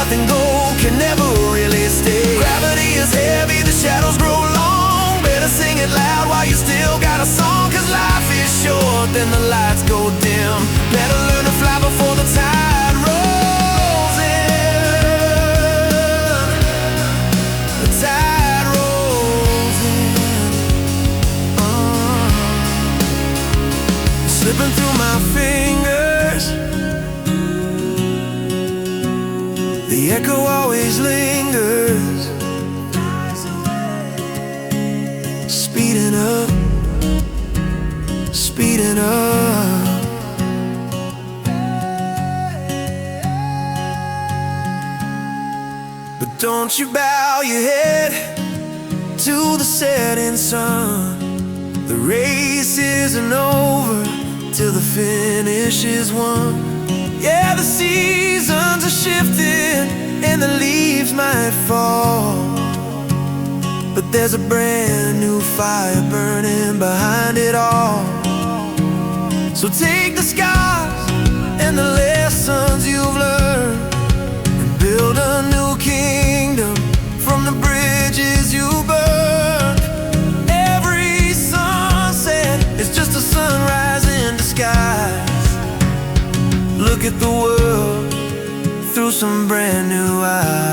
nothing gold can never really stay. Gravity is heavy, the shadows grow long. Better sing it loud while you still got a song, 'cause life is short, then the lights go dim. Better learn to fly before the tide rolls in. The tide rolls in. Slipping through my fingers, the echo always lingers. Speeding up, speeding up. But don't you bow your head to the setting sun. The race isn't over till the finish is won. Yeah, the seasons are shifting and the leaves might fall, but there's a brand new fire burning behind it all. So take the scars and the lessons you've learned and build a new kingdom from the bridges you burned. Every sunset is just a sunrise in disguise. Look at the world through some brand new eyes.